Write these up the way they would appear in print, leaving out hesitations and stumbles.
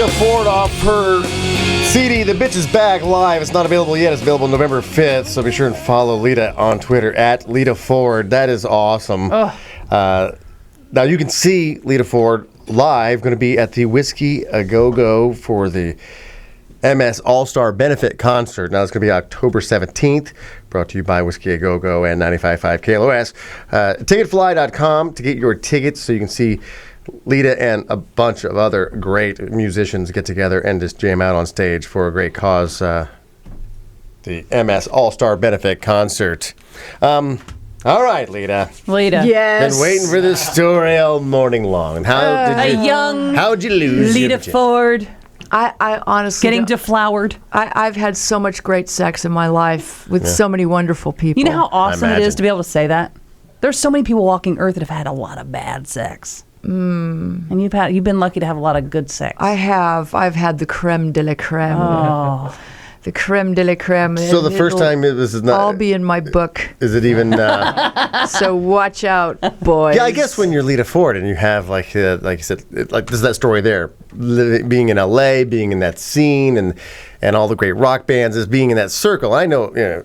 Lita Ford off her CD, The Bitch Is Back Live. It's not available yet. It's available November 5th, so be sure and follow Lita on Twitter at Lita Ford. That is awesome. Now you can see Lita Ford live, going to be at the Whiskey A Go-Go for the MS All-Star Benefit Concert. Now it's going to be October 17th, brought to you by Whiskey A Go-Go and 95.5 KLOS. Ticketfly.com to get your tickets so you can see Lita and a bunch of other great musicians get together and just jam out on stage for a great cause, the MS All-Star Benefit Concert. All right, Lita. Yes. Been waiting for this story all morning long. How'd you lose Lita Ford I honestly getting deflowered. I've had so much great sex in my life with so many wonderful people. You know how awesome it is to be able to say that? There's so many people walking Earth that have had a lot of bad sex. And you've been lucky to have a lot of good sex. I have. I've had the creme de la creme. Oh. The creme de la creme. So the first time this is not... I'll be in my book. Is it even... So watch out, boys. Yeah, I guess when you're Lita Ford and you have, like you said, there's that story there, being in L.A., being in that scene, and all the great rock bands, is being in that circle. I know,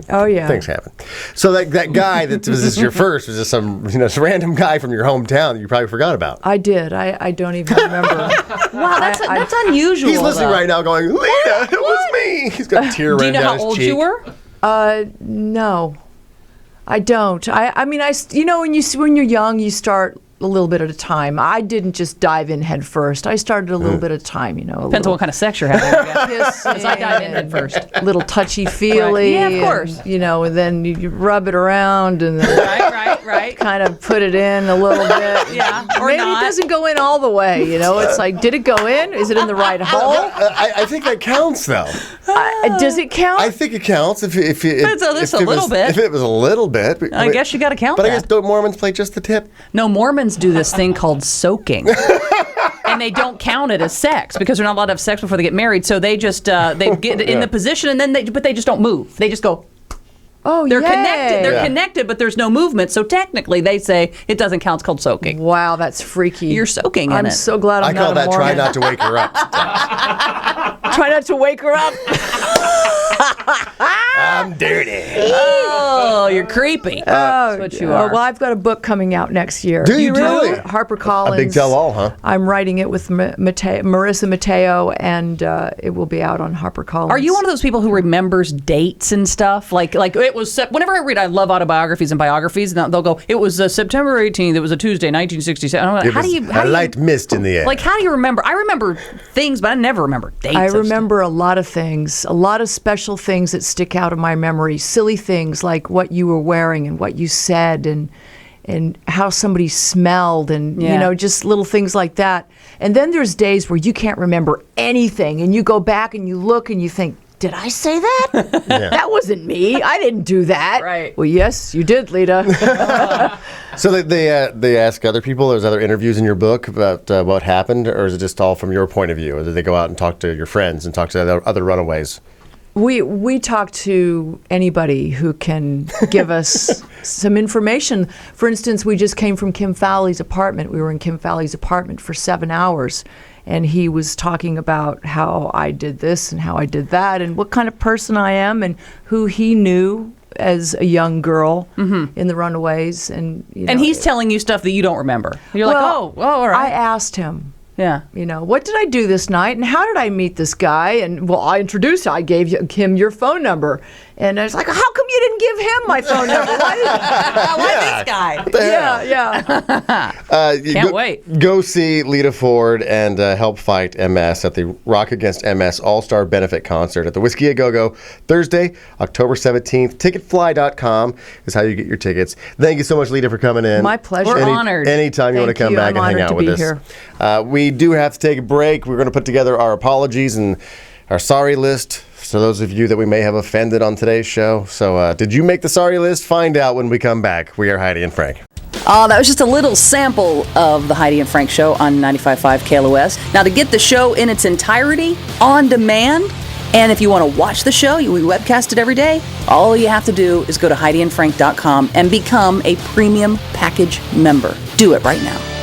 oh yeah, things happen. So that guy that was just your first was just some random guy from your hometown that you probably forgot about. I did. I don't even remember. Wow, that's unusual. He's listening right now, going, "Lita, it was me." He's got a tear running down his cheek. Do you know how old you were? No, I don't. I mean, when you're young, you start a little bit at a time. I didn't just dive in head first. I started a little bit at a time, Depends on what kind of sex you're having. Because I dive in head first. A little touchy-feely. Right. Yeah, of course. And then you rub it around and then right. kind of put it in a little bit. Yeah, or maybe not. It doesn't go in all the way, It's like, did it go in? Is it in the right hole? I think that counts, though. Does it count? I think it counts if it It's a little bit. If it was a little bit. I guess you got to count but that. I guess don't Mormons play just the tip? No, Mormons do this thing called soaking. And they don't count it as sex because they're not allowed to have sex before they get married. So they just they get in the position and then they just don't move. They just go. Oh, they're yay. connected. They're connected, but there's no movement. So technically, they say it doesn't count. It's called soaking. Wow, that's freaky. You're soaking in it. I'm so glad I'm I call not a that Mormon. try not to wake her up. Try not to wake her up. I'm dirty. Oh, you're creepy. That's what you are. Well, I've got a book coming out next year. Do you really? HarperCollins. A big tell-all, huh? I'm writing it with Marissa Mateo, and it will be out on HarperCollins. Are you one of those people who remembers dates and stuff? Like it was, whenever I read, I love autobiographies and biographies, and they'll go, it was September 18th, it was a Tuesday, 1967. I'm like, how do you... a light mist in the air. Like, how do you remember? I remember things, but I never remember dates. I remember a lot of things, a lot of special things that stick out of my memory. Silly things like what you were wearing and what you said and how somebody smelled and, just little things like that. And then there's days where you can't remember anything and you go back and you look and you think, did I say that? That wasn't me. I didn't do that. Right. Well, yes, you did, Lita. So they ask other people, there's other interviews in your book about what happened, or is it just all from your point of view? Or do they go out and talk to your friends and talk to other runaways? We talk to anybody who can give us some information. For instance, we just came from Kim Fowley's apartment. We were in Kim Fowley's apartment for 7 hours, and he was talking about how I did this and how I did that and what kind of person I am and who he knew as a young girl in the Runaways. And he's telling you stuff that you don't remember. You're like, all right. I asked him. Yeah. What did I do this night and how did I meet this guy? And, I introduced him. I gave him your phone number. And I was like, how come you didn't give him my phone number? Why this guy? Yeah. Can't wait. Go see Lita Ford and help fight MS at the Rock Against MS All-Star Benefit Concert at the Whiskey A Go-Go Thursday, October 17th. Ticketfly.com is how you get your tickets. Thank you so much, Lita, for coming in. My pleasure. We're honored. Anytime you want to come back and hang out with us. Here. We do have to take a break. We're going to put together our apologies and our sorry list. So those of you that we may have offended on today's show. So did you make the sorry list? Find out when we come back. We are Heidi and Frank. That was just a little sample of the Heidi and Frank show on 95.5 KLOS. Now, to get the show in its entirety, on demand, and if you want to watch the show, we webcast it every day, all you have to do is go to HeidiandFrank.com and become a premium package member. Do it right now.